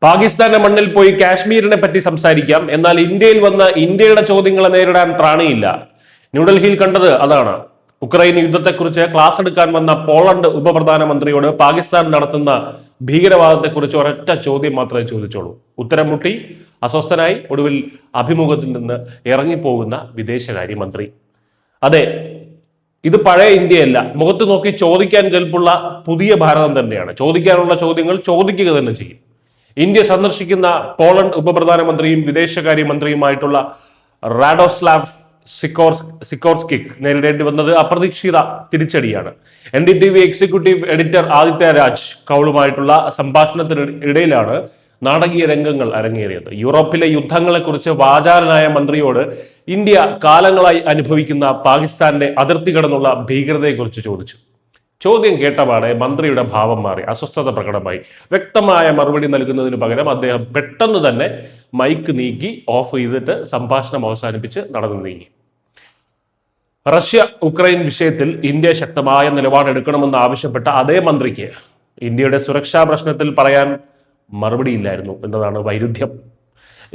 പാകിസ്ഥാന്റെ മണ്ണിൽ പോയി കാശ്മീരിനെ പറ്റി സംസാരിക്കാം, എന്നാൽ ഇന്ത്യയിൽ വന്ന ഇന്ത്യയുടെ ചോദ്യങ്ങളെ നേരിടാൻ ത്രാണിയില്ല. ന്യൂഡൽഹിയിൽ കണ്ടത് അതാണ്. ഉക്രൈൻ യുദ്ധത്തെക്കുറിച്ച് ക്ലാസ് എടുക്കാൻ വന്ന പോളണ്ട് ഉപപ്രധാനമന്ത്രിയോട് പാകിസ്ഥാൻ നടത്തുന്ന ഭീകരവാദത്തെക്കുറിച്ച് ഒരൊറ്റ ചോദ്യം മാത്രമേ ചോദിച്ചോളൂ. ഉത്തരം മുട്ടി അസ്വസ്ഥനായി ഒടുവിൽ അഭിമുഖത്തിൽ നിന്ന് ഇറങ്ങിപ്പോകുന്ന വിദേശകാര്യമന്ത്രി. അതെ, ഇത് പഴയ ഇന്ത്യയല്ല, മുഖത്ത് നോക്കി ചോദിക്കാൻ കെൽപ്പുള്ള പുതിയ ഭാരതം തന്നെയാണ്. ചോദിക്കാനുള്ള ചോദ്യങ്ങൾ ചോദിക്കുക തന്നെ ചെയ്യും. ഇന്ത്യ സന്ദർശിക്കുന്ന പോളണ്ട് ഉപപ്രധാനമന്ത്രിയും വിദേശകാര്യമന്ത്രിയുമായിട്ടുള്ള റാഡോസ്ലാവ് സിക്കോർസ്കിക്ക് നേരിടേണ്ടി വന്നത് അപ്രതീക്ഷിത തിരിച്ചടിയാണ്. NDTV executive editor Aditya Raj കൗളുമായിട്ടുള്ള സംഭാഷണത്തിനിടയിലാണ് നാടകീയ രംഗങ്ങൾ അരങ്ങേറിയത്. യൂറോപ്പിലെ യുദ്ധങ്ങളെക്കുറിച്ച് വാചാലനായ മന്ത്രിയോട് ഇന്ത്യ കാലങ്ങളായി അനുഭവിക്കുന്ന പാകിസ്ഥാന്റെ അതിർത്തി കടന്നുള്ള ഭീകരതയെക്കുറിച്ച് ചോദിച്ചു. ചോദ്യം കേട്ടപാടെ മന്ത്രിയുടെ ഭാവം മാറി, അസ്വസ്ഥത പ്രകടമായി. വ്യക്തമായ മറുപടി നൽകുന്നതിന് പകരം അദ്ദേഹം പെട്ടെന്ന് തന്നെ മൈക്ക് നീക്കി ഓഫ് ചെയ്തിട്ട് സംഭാഷണം അവസാനിപ്പിച്ച് നടന്നു നീങ്ങി. റഷ്യ ഉക്രൈൻ വിഷയത്തിൽ ഇന്ത്യ ശക്തമായ നിലപാടെടുക്കണമെന്ന് ആവശ്യപ്പെട്ട അതേ മന്ത്രിക്ക് ഇന്ത്യയുടെ സുരക്ഷാ പ്രശ്നത്തിൽ പറയാൻ മറുപടിയില്ലായിരുന്നു എന്നതാണ് വൈരുദ്ധ്യം.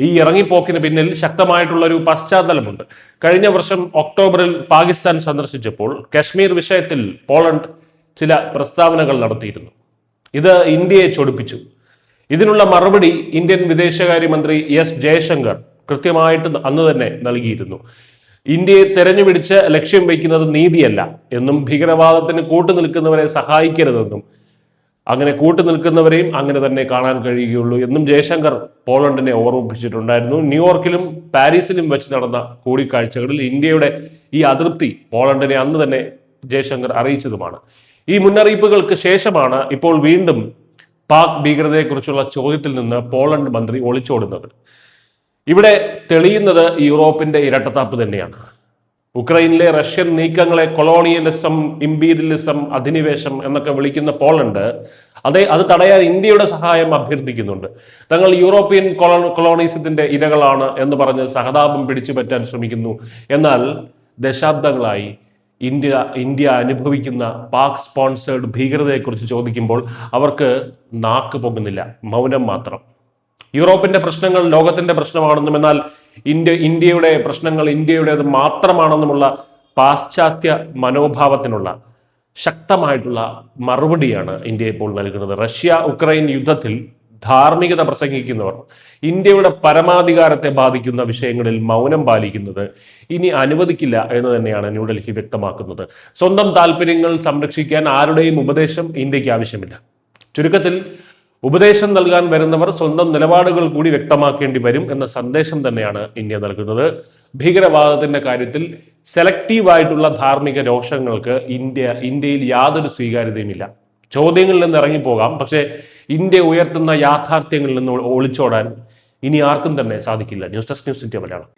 ഈ ഇറങ്ങിപ്പോക്കിന് പിന്നിൽ ശക്തമായിട്ടുള്ള ഒരു പശ്ചാത്തലമുണ്ട്. കഴിഞ്ഞ വർഷം ഒക്ടോബറിൽ പാകിസ്ഥാൻ സന്ദർശിച്ചപ്പോൾ കശ്മീർ വിഷയത്തിൽ പോളണ്ട് ചില പ്രസ്താവനകൾ നടത്തിയിരുന്നു. ഇത് ഇന്ത്യയെ ചൊടിപ്പിച്ചു. ഇതിനുള്ള മറുപടി ഇന്ത്യൻ വിദേശകാര്യമന്ത്രി എസ് ജയശങ്കർ കൃത്യമായിട്ട് അന്ന് തന്നെ നൽകിയിരുന്നു. ഇന്ത്യയെ തെരഞ്ഞുപിടിച്ച് ലക്ഷ്യം വയ്ക്കുന്നത് നീതിയല്ല എന്നും ഭീകരവാദത്തിന് കൂട്ടുനിൽക്കുന്നവരെ സഹായിക്കരുതെന്നും അങ്ങനെ കൂട്ടുനിൽക്കുന്നവരെയും അങ്ങനെ തന്നെ കാണാൻ കഴിയുകയുള്ളൂ എന്നും ജയശങ്കർ പോളണ്ടിനെ ഓർമ്മിപ്പിച്ചിട്ടുണ്ടായിരുന്നു. ന്യൂയോർക്കിലും പാരീസിലും വെച്ച് നടന്ന കൂടിക്കാഴ്ചകളിൽ ഇന്ത്യയുടെ ഈ അതൃപ്തി പോളണ്ടിനെ അന്ന് തന്നെ ജയശങ്കർ അറിയിച്ചതുമാണ്. ഈ മുന്നറിയിപ്പുകൾക്ക് ശേഷമാണ് ഇപ്പോൾ വീണ്ടും പാക് ഭീകരതയെക്കുറിച്ചുള്ള ചോദ്യത്തിൽ നിന്ന് പോളണ്ട് മന്ത്രി ഒളിച്ചോടുന്നത്. ഇവിടെ തെളിയുന്നത് യൂറോപ്പിന്റെ ഇരട്ടത്താപ്പ് തന്നെയാണ്. ഉക്രൈനിലെ റഷ്യൻ നീക്കങ്ങളെ കൊളോണിയലിസം, ഇമ്പീരിയലിസം, അധിനിവേശം എന്നൊക്കെ വിളിക്കുന്ന പോളണ്ട് അത് തടയാൻ ഇന്ത്യയുടെ സഹായം അഭ്യർത്ഥിക്കുന്നുണ്ട്. തങ്ങൾ യൂറോപ്യൻ കൊളോണിസത്തിന്റെ ഇരകളാണ് എന്ന് പറഞ്ഞ് സഹതാപം പിടിച്ചു പറ്റാൻ ശ്രമിക്കുന്നു. എന്നാൽ ദശാബ്ദങ്ങളായി ഇന്ത്യ അനുഭവിക്കുന്ന പാക് സ്പോൺസേഡ് ഭീകരതയെക്കുറിച്ച് ചോദിക്കുമ്പോൾ അവർക്ക് നാക്ക് പൊങ്ങുന്നില്ല, മൗനം മാത്രം. യൂറോപ്പിന്റെ പ്രശ്നങ്ങൾ ലോകത്തിന്റെ പ്രശ്നമാണെന്നും എന്നാൽ ഇന്ത്യയുടെ പ്രശ്നങ്ങൾ ഇന്ത്യയുടേത് മാത്രമാണെന്നുമുള്ള പാശ്ചാത്യ മനോഭാവത്തിനുള്ള ശക്തമായിട്ടുള്ള മറുപടിയാണ് ഇന്ത്യ ഇപ്പോൾ നൽകുന്നത്. റഷ്യ ഉക്രൈൻ യുദ്ധത്തിൽ ധാർമ്മികത പ്രസംഗിക്കുന്നവർ ഇന്ത്യയുടെ പരമാധികാരത്തെ ബാധിക്കുന്ന വിഷയങ്ങളിൽ മൗനം പാലിക്കുന്നത് ഇനി അനുവദിക്കില്ല എന്ന് തന്നെയാണ് ന്യൂഡൽഹി വ്യക്തമാക്കുന്നത്. സ്വന്തം താല്പര്യങ്ങൾ സംരക്ഷിക്കാൻ ആരുടെയും ഉപദേശം ഇന്ത്യക്ക് ആവശ്യമില്ല. ചുരുക്കത്തിൽ ഉപദേശം നൽകാൻ വരുന്നവർ സ്വന്തം നിലപാടുകൾ കൂടി വ്യക്തമാക്കേണ്ടി വരും എന്ന സന്ദേശം തന്നെയാണ് ഇന്ത്യ നൽകുന്നത്. ഭീകരവാദത്തിന്റെ കാര്യത്തിൽ സെലക്റ്റീവായിട്ടുള്ള ധാർമ്മിക രോഷങ്ങൾക്ക് ഇന്ത്യയിൽ യാതൊരു സ്വീകാര്യതയുമില്ല. ചോദ്യങ്ങളിൽ നിന്ന് ഇറങ്ങിപ്പോകാം, പക്ഷേ ഇന്ത്യ ഉയർത്തുന്ന യാഥാർത്ഥ്യങ്ങളിൽ നിന്ന് ഒളിച്ചോടാൻ ഇനി ആർക്കും തന്നെ സാധിക്കില്ല. News desk, news India Malayalam.